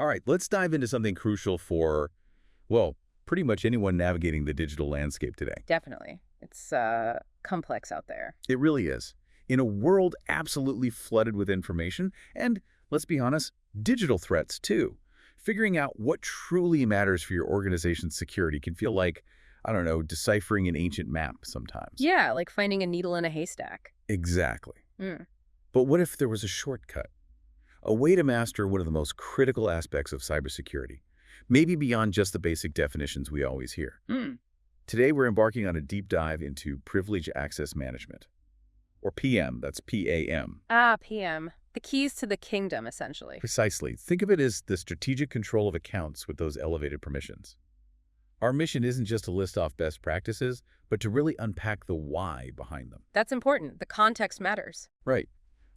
All right, let's dive into something crucial for, well, pretty much anyone navigating the digital landscape today. Definitely. It's complex out there. It really is. In a world absolutely flooded with information, and let's be honest, digital threats too. Figuring out what truly matters for your organization's security can feel like, I don't know, deciphering an ancient map sometimes. Yeah, like finding a needle in a haystack. Exactly. Mm. But what if there was a shortcut? A way to master one of the most critical aspects of cybersecurity, maybe beyond just the basic definitions we always hear. Mm. Today, we're embarking on a deep dive into privileged access management, or PM, that's P-A-M. Ah, PM. The keys to the kingdom, essentially. Precisely. Think of it as the strategic control of accounts with those elevated permissions. Our mission isn't just to list off best practices, but to really unpack the why behind them. That's important. The context matters. Right.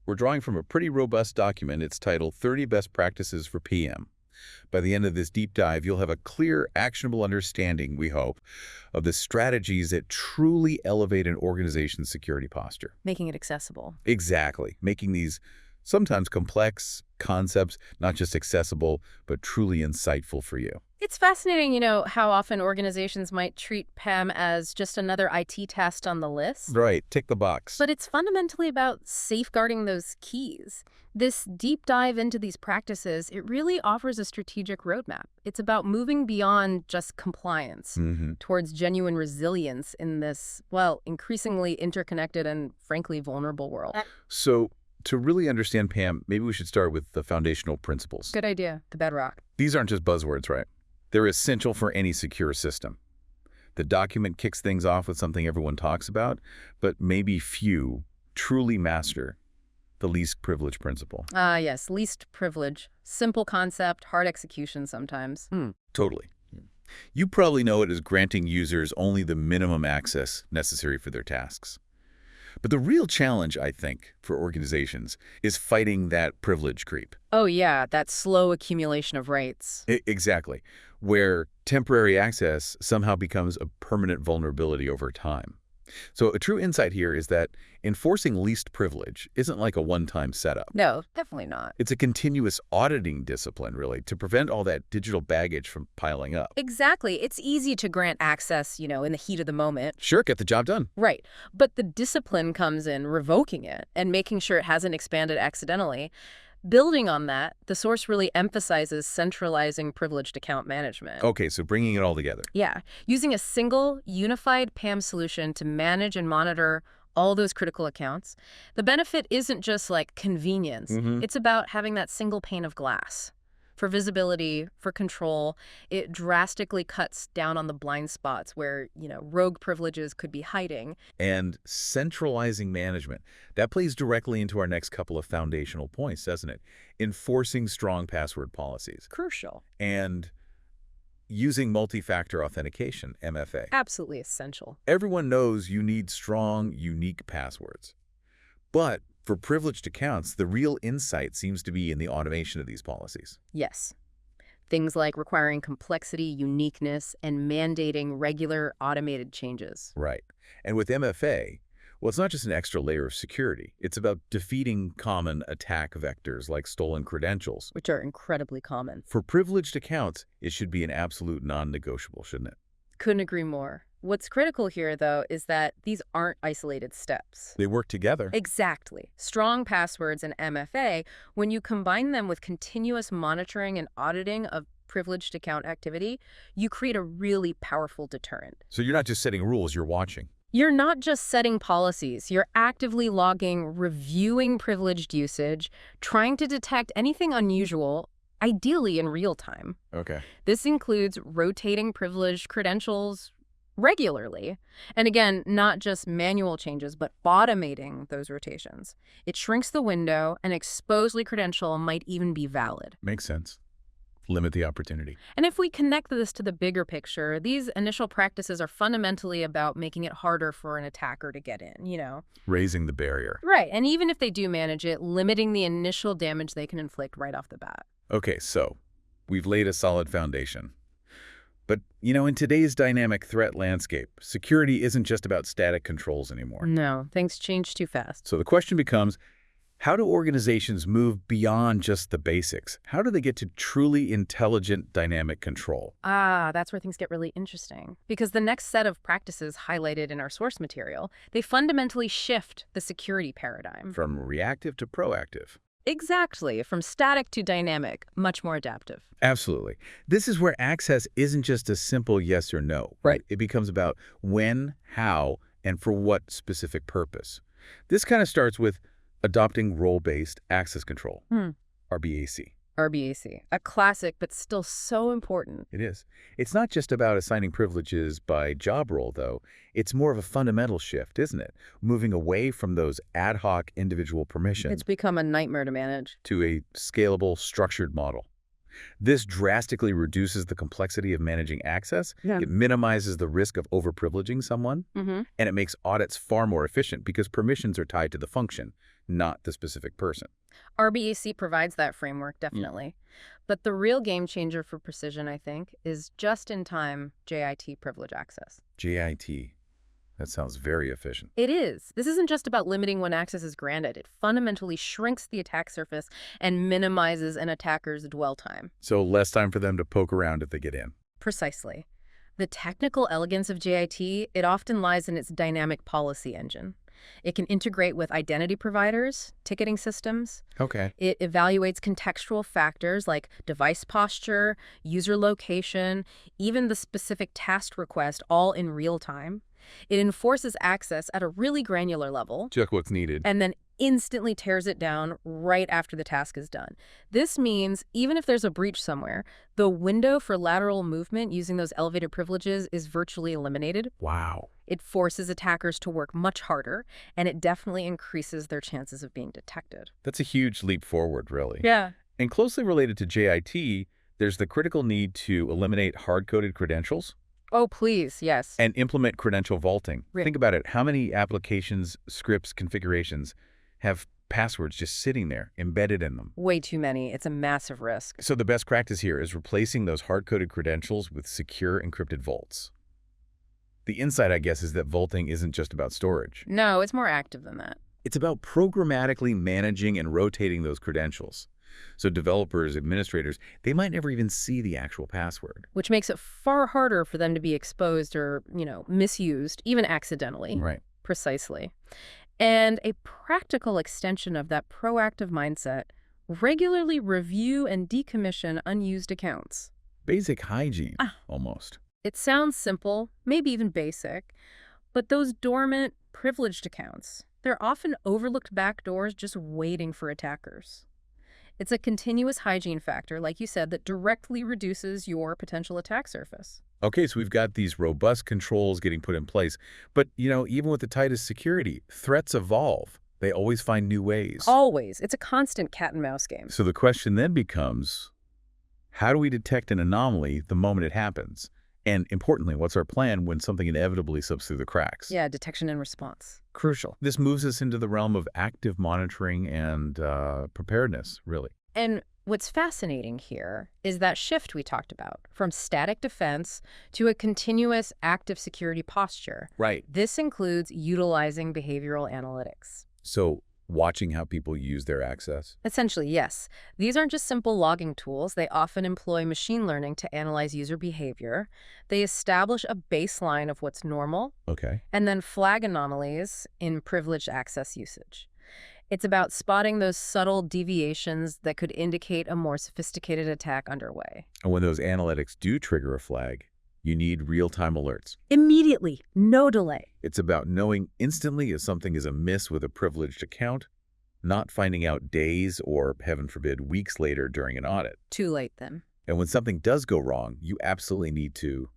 We're drawing from a pretty robust document. It's titled 30 Best Practices for PM. By the end of this deep dive, you'll have a clear, actionable understanding, we hope, of the strategies that truly elevate an organization's security posture. Making it accessible. Exactly. Making these sometimes complex concepts not just accessible, but truly insightful for you. It's fascinating, how often organizations might treat PAM as just another IT test on the list. Right. Tick the box. But it's fundamentally about safeguarding those keys. This deep dive into these practices, it really offers a strategic roadmap. It's about moving beyond just compliance towards genuine resilience in this, well, increasingly interconnected and frankly vulnerable world. So, to really understand PAM, maybe we should start with the foundational principles. Good idea. The bedrock. These aren't just buzzwords, right? They're essential for any secure system. The document kicks things off with something everyone talks about, but maybe few truly master: the least privilege principle. Ah, yes. Least privilege. Simple concept, hard execution sometimes. Totally. You probably know it as granting users only the minimum access necessary for their tasks. But the real challenge, I think, for organizations is fighting that privilege creep. Oh, yeah. That slow accumulation of rights. Exactly. Where temporary access somehow becomes a permanent vulnerability over time. So a true insight here is that enforcing least privilege isn't like a one-time setup. No, definitely not. It's a continuous auditing discipline, really, to prevent all that digital baggage from piling up. Exactly. It's easy to grant access, in the heat of the moment. Sure, get the job done. Right. But the discipline comes in revoking it and making sure it hasn't expanded accidentally. Building on that, the source really emphasizes centralizing privileged account management. Okay, so bringing it all together. Yeah. Using a single, unified PAM solution to manage and monitor all those critical accounts. The benefit isn't just like convenience. It's about having that single pane of glass. For visibility, for control, it drastically cuts down on the blind spots where, rogue privileges could be hiding. And centralizing management. That plays directly into our next couple of foundational points, doesn't it? Enforcing strong password policies. Crucial. And using multi-factor authentication, MFA. Absolutely essential. Everyone knows you need strong, unique passwords. But for privileged accounts, the real insight seems to be in the automation of these policies. Yes. Things like requiring complexity, uniqueness, and mandating regular automated changes. Right. And with MFA, well, it's not just an extra layer of security. It's about defeating common attack vectors like stolen credentials. Which are incredibly common. For privileged accounts, it should be an absolute non-negotiable, shouldn't it? Couldn't agree more. What's critical here, though, is that these aren't isolated steps. They work together. Exactly. Strong passwords and MFA, when you combine them with continuous monitoring and auditing of privileged account activity, you create a really powerful deterrent. So you're not just setting rules, you're watching. You're not just setting policies. You're actively logging, reviewing privileged usage, trying to detect anything unusual, ideally in real time. Okay. This includes rotating privileged credentials regularly. And again, not just manual changes, but automating those rotations. It shrinks the window, and exposed credential might even be valid. Makes sense. Limit the opportunity. And if we connect this to the bigger picture, these initial practices are fundamentally about making it harder for an attacker to get in, Raising the barrier. Right. And even if they do manage it, limiting the initial damage they can inflict right off the bat. Okay, so we've laid a solid foundation. But, in today's dynamic threat landscape, security isn't just about static controls anymore. No, things change too fast. So the question becomes, How do organizations move beyond just the basics? How do they get to truly intelligent dynamic control? Ah, that's where things get really interesting. Because the next set of practices highlighted in our source material, they fundamentally shift the security paradigm. From reactive to proactive. Exactly, from static to dynamic, much more adaptive. Absolutely. This is where access isn't just a simple yes or no. Right. It becomes about when, how, and for what specific purpose. This kind of starts with adopting role-based access control, RBAC. RBAC, a classic but still so important. It is. It's not just about assigning privileges by job role, though. It's more of a fundamental shift, isn't it? Moving away from those ad hoc individual permissions It's become a nightmare to manage. to a scalable, structured model. This drastically reduces the complexity of managing access. Yeah. It minimizes the risk of overprivileging someone, and it makes audits far more efficient because permissions are tied to the function, not the specific person. RBAC provides that framework, definitely. But the real game changer for precision, I think, is just-in-time JIT privilege access. JIT. That sounds very efficient. It is. This isn't just about limiting when access is granted. It fundamentally shrinks the attack surface and minimizes an attacker's dwell time. So less time for them to poke around if they get in. Precisely. The technical elegance of JIT, it often lies in its dynamic policy engine. It can integrate with identity providers, ticketing systems. Okay. It evaluates contextual factors like device posture, user location, even the specific task request, all in real time. It enforces access at a really granular level Check what's needed. and then instantly tears it down right after the task is done. This means even if there's a breach somewhere, the window for lateral movement using those elevated privileges is virtually eliminated. Wow. It forces attackers to work much harder, and it definitely increases their chances of being detected. That's a huge leap forward, really. Yeah. And closely related to JIT, there's the critical need to eliminate hard-coded credentials Oh, please, yes. and implement credential vaulting. Right. Think about it. How many applications, scripts, configurations have passwords just sitting there, embedded in them? Way too many. It's a massive risk. So the best practice here is replacing those hard-coded credentials with secure encrypted vaults. The insight, I guess, is that vaulting isn't just about storage. No, it's more active than that. It's about programmatically managing and rotating those credentials. So developers, administrators, they might never even see the actual password. Which makes it far harder for them to be exposed or, misused, even accidentally. Right. Precisely. And a practical extension of that proactive mindset, regularly review and decommission unused accounts. Basic hygiene, almost. It sounds simple, maybe even basic, but those dormant, privileged accounts, they're often overlooked backdoors just waiting for attackers. It's a continuous hygiene factor, like you said, that directly reduces your potential attack surface. Okay, so we've got these robust controls getting put in place. But, even with the tightest security, threats evolve. They always find new ways. Always. It's a constant cat and mouse game. So the question then becomes, how do we detect an anomaly the moment it happens? And importantly, what's our plan when something inevitably slips through the cracks? Yeah, detection and response. Crucial. This moves us into the realm of active monitoring and preparedness, really. And what's fascinating here is that shift we talked about, from static defense to a continuous active security posture. Right. This includes utilizing behavioral analytics. So watching how people use their access? Essentially, yes. These aren't just simple logging tools. They often employ machine learning to analyze user behavior. They establish a baseline of what's normal, Okay. and then flag anomalies in privileged access usage. It's about spotting those subtle deviations that could indicate a more sophisticated attack underway. And when those analytics do trigger a flag, you need real-time alerts. Immediately, no delay. It's about knowing instantly if something is amiss with a privileged account, not finding out days or, heaven forbid, weeks later during an audit. Too late then. And when something does go wrong, you absolutely need to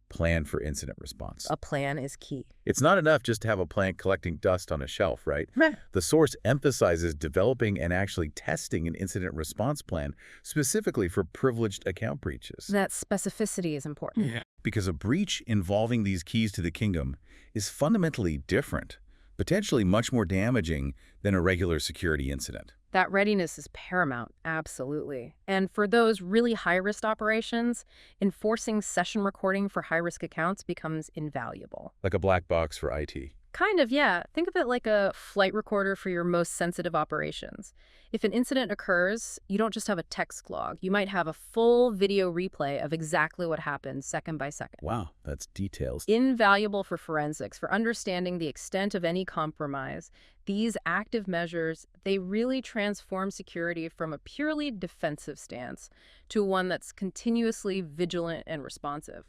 plan for incident response. A plan is key. It's not enough just to have a plant collecting dust on a shelf, right? Meh. The source emphasizes developing and actually testing an incident response plan specifically for privileged account breaches. That specificity is important. Yeah. Because a breach involving these keys to the kingdom is fundamentally different, potentially much more damaging than a regular security incident. That readiness is paramount, absolutely. And for those really high-risk operations, enforcing session recording for high-risk accounts becomes invaluable. Like a black box for IT. Kind of, yeah. Think of it like a flight recorder for your most sensitive operations. If an incident occurs, you don't just have a text log. You might have a full video replay of exactly what happened second by second. Wow, that's details. Invaluable for forensics, for understanding the extent of any compromise. These active measures, they really transform security from a purely defensive stance to one that's continuously vigilant and responsive.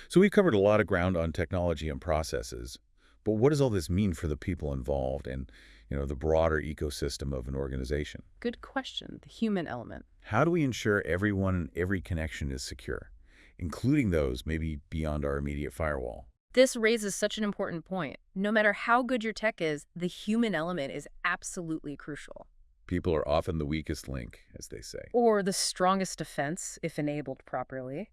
So we've covered a lot of ground on technology and processes, but what does all this mean for the people involved and, the broader ecosystem of an organization? Good question, the human element. How do we ensure everyone and every connection is secure, including those maybe beyond our immediate firewall? This raises such an important point. No matter how good your tech is, the human element is absolutely crucial. People are often the weakest link, as they say. Or the strongest defense, if enabled properly.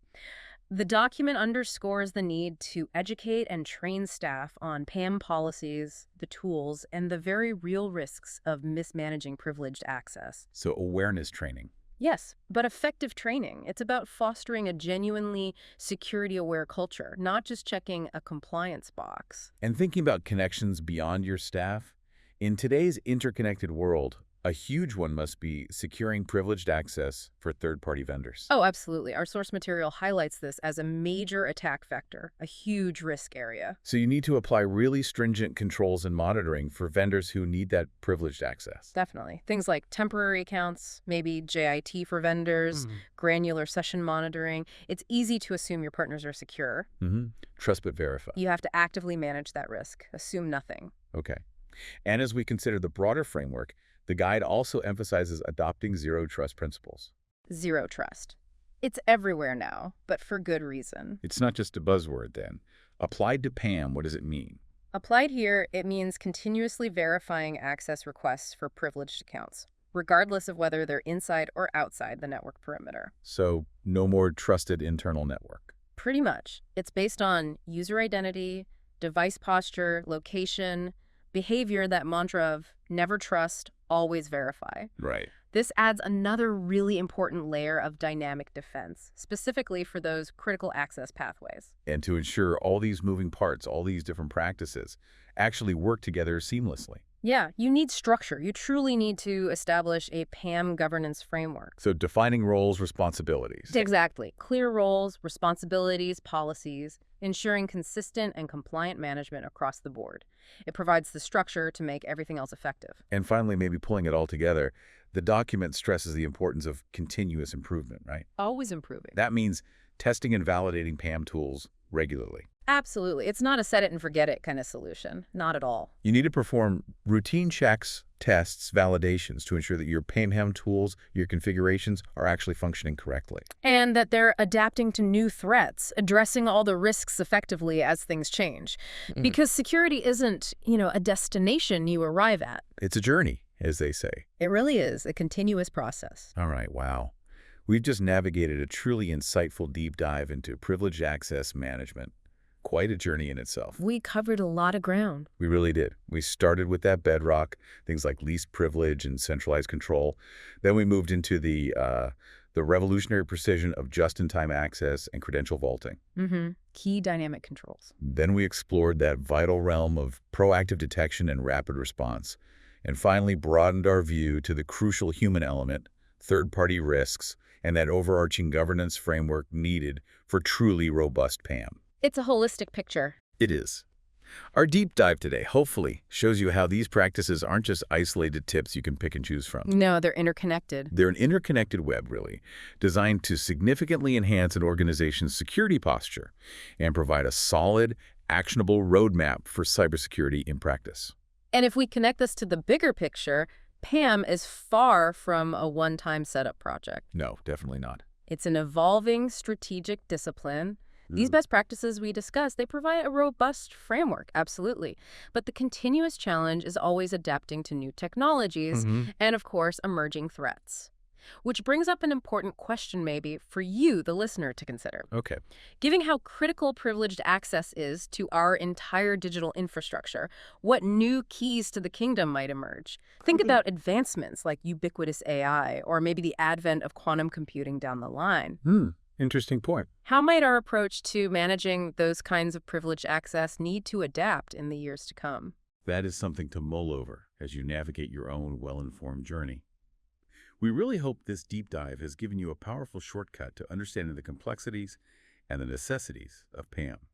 The document underscores the need to educate and train staff on PAM policies, the tools, and the very real risks of mismanaging privileged access. So awareness training. Yes, but effective training. It's about fostering a genuinely security-aware culture, not just checking a compliance box. And thinking about connections beyond your staff, in today's interconnected world, a huge one must be securing privileged access for third-party vendors. Oh, absolutely. Our source material highlights this as a major attack vector, a huge risk area. So you need to apply really stringent controls and monitoring for vendors who need that privileged access. Definitely. Things like temporary accounts, maybe JIT for vendors, granular session monitoring. It's easy to assume your partners are secure. Trust but verify. You have to actively manage that risk. Assume nothing. Okay. And as we consider the broader framework, the guide also emphasizes adopting zero trust principles. Zero trust. It's everywhere now, but for good reason. It's not just a buzzword then. Applied to PAM, what does it mean? Applied here, it means continuously verifying access requests for privileged accounts, regardless of whether they're inside or outside the network perimeter. So no more trusted internal network. Pretty much. It's based on user identity, device posture, location, behavior, that mantra of never trust, always verify. Right. This adds another really important layer of dynamic defense, specifically for those critical access pathways. And to ensure all these moving parts, all these different practices, actually work together seamlessly. Yeah, you need structure. You truly need to establish a PAM governance framework. So defining roles, responsibilities. Exactly. Clear roles, responsibilities, policies, ensuring consistent and compliant management across the board. It provides the structure to make everything else effective. And finally, maybe pulling it all together, the document stresses the importance of continuous improvement, right? Always improving. That means testing and validating PAM tools regularly. Absolutely. It's not a set it and forget it kind of solution. Not at all. You need to perform routine checks, tests, validations to ensure that your PAM tools, your configurations are actually functioning correctly. And that they're adapting to new threats, addressing all the risks effectively as things change. Because security isn't, a destination you arrive at. It's a journey, as they say. It really is a continuous process. All right, wow. We've just navigated a truly insightful deep dive into privileged access management. Quite a journey in itself. We covered a lot of ground. We really did. We started with that bedrock, things like least privilege and centralized control. Then we moved into the revolutionary precision of just-in-time access and credential vaulting. Key dynamic controls. Then we explored that vital realm of proactive detection and rapid response. And finally broadened our view to the crucial human element, third-party risks, and that overarching governance framework needed for truly robust PAM. It's a holistic picture. It is. Our deep dive today hopefully shows you how these practices aren't just isolated tips you can pick and choose from. No, they're interconnected. They're an interconnected web, really, designed to significantly enhance an organization's security posture and provide a solid, actionable roadmap for cybersecurity in practice. And if we connect this to the bigger picture, PAM is far from a one-time setup project. No, definitely not. It's an evolving strategic discipline. These best practices we discussed, they provide a robust framework, absolutely. But the continuous challenge is always adapting to new technologies and, of course, emerging threats. Which brings up an important question maybe for you, the listener, to consider. Okay. Given how critical privileged access is to our entire digital infrastructure, what new keys to the kingdom might emerge? Think about advancements like ubiquitous AI or maybe the advent of quantum computing down the line. Interesting point. How might our approach to managing those kinds of privileged access need to adapt in the years to come? That is something to mull over as you navigate your own well-informed journey. We really hope this deep dive has given you a powerful shortcut to understanding the complexities and the necessities of PAM.